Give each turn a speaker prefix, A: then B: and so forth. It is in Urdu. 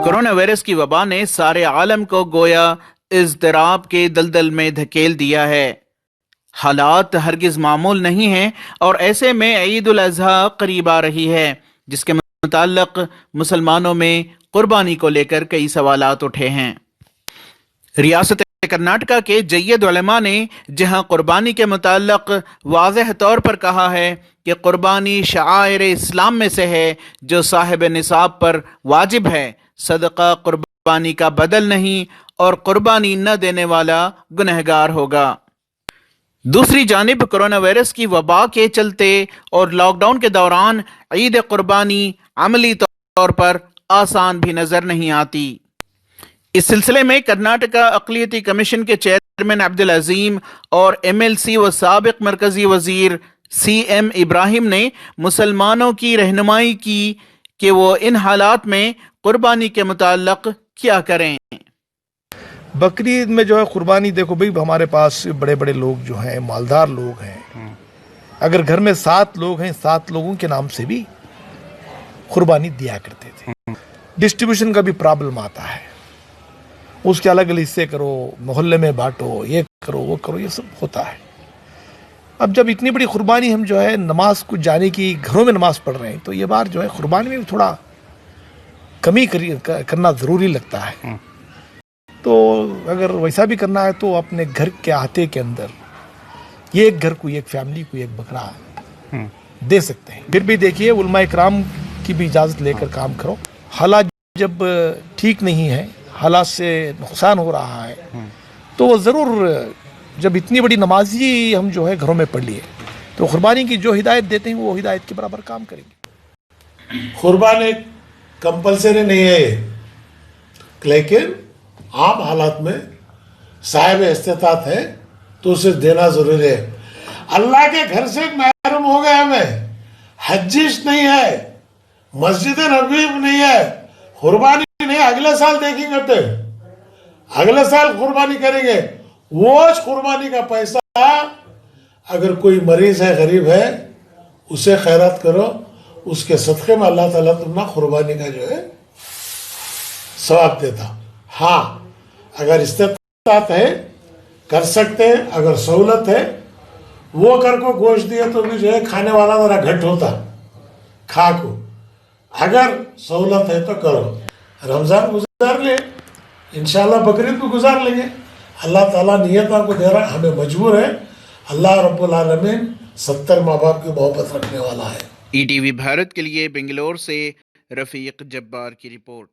A: کورونا وائرس کی وبا نے سارے عالم کو گویا اضطراب کے دلدل میں دھکیل دیا ہے۔ حالات ہرگز معمول نہیں ہیں اور ایسے میں عید الاضحیٰ قریب آ رہی ہے، جس کے متعلق مسلمانوں میں قربانی کو لے کر کئی سوالات اٹھے ہیں۔ ریاست کرناٹکا کے جید علماء نے جہاں قربانی کے متعلق واضح طور پر کہا ہے کہ قربانی شعائر اسلام میں سے ہے جو صاحب نصاب پر واجب ہے، صدقہ قربانی کا بدل نہیں اور قربانی نہ دینے والا گنہگار ہوگا۔ دوسری جانب کورونا وائرس کی وبا کے چلتے اور لاک ڈاؤن کے دوران عید قربانی عملی طور پر آسان بھی نظر نہیں آتی۔ اس سلسلے میں کرناٹکا اقلیتی کمیشن کے چیئرمین عبدالعظیم اور MLC و سابق مرکزی وزیر CM ابراہیم نے مسلمانوں کی رہنمائی کی کہ وہ ان حالات میں قربانی کے متعلق کیا کریں۔
B: بقرعید میں جو ہے قربانی، دیکھو بھائی ہمارے پاس بڑے بڑے لوگ جو ہیں، مالدار لوگ ہیں، اگر گھر میں 7 لوگ ہیں، 7 لوگوں کے نام سے بھی قربانی دیا کرتے تھے۔ ڈسٹریبیوشن کا بھی پرابلم آتا ہے، اس کے الگ الگ حصے کرو، محلے میں بانٹو، یہ کرو وہ کرو، یہ سب ہوتا ہے۔ اب جب اتنی بڑی قربانی ہم جو ہے نماز کو جانے کی گھروں میں نماز پڑھ رہے ہیں، تو یہ بار جو ہے قربانی میں تھوڑا کمی کرنا ضروری لگتا ہے۔ تو اگر ویسا بھی کرنا ہے تو اپنے گھر کے احاطے کے اندر ایک گھر کو، ایک فیملی کو ایک بکرا دے سکتے ہیں۔ پھر بھی دیکھیے علماء اکرام کی بھی اجازت لے کر کام کرو۔ حالات جب ٹھیک نہیں ہے، حالات سے نقصان ہو رہا ہے، تو ضرور جب اتنی بڑی نمازی ہم جو ہے گھروں میں پڑھ لیے تو قربانی کی جو ہدایت دیتے ہیں وہ ہدایت کے برابر کام کریں گے۔
C: قربانی کمپلسری نہیں ہے، لیکن عام حالات میں صاحب استطاعت ہے تو اسے دینا ضروری ہے۔ اللہ کے گھر سے محروم ہو گئے ہمیں، حجیش نہیں ہے، مسجد نبوی نہیں ہے، قربانی نہیں، اگلے سال دیکھیں گے، تو اگلے سال قربانی کریں گے۔ وہ قربانی کا پیسہ اگر کوئی مریض ہے، غریب ہے، اسے خیرات کرو، اس کے صدقے میں اللہ تعالیٰ تمہیں قربانی کا جو ہے ثواب دیتا۔ ہاں اگر استطاعت ہے کر سکتے ہیں، اگر سہولت ہے وہ کر کو گوشت دیا تو بھی جو ہے کھانے والا ذرا گھٹ ہوتا، کھا کو۔ اگر سہولت ہے تو کرو۔ رمضان گزار لیں، انشاءاللہ بقرعید کو گزار لیں گے۔ اللہ تعالیٰ نیتوں کو دے رہا، ہمیں مجبور ہے۔ اللہ رب العالمین 70 ماں باپ کی محبت رکھنے والا ہے۔
A: ETV بھارت کے لیے بنگلور سے رفیق جبار کی رپورٹ۔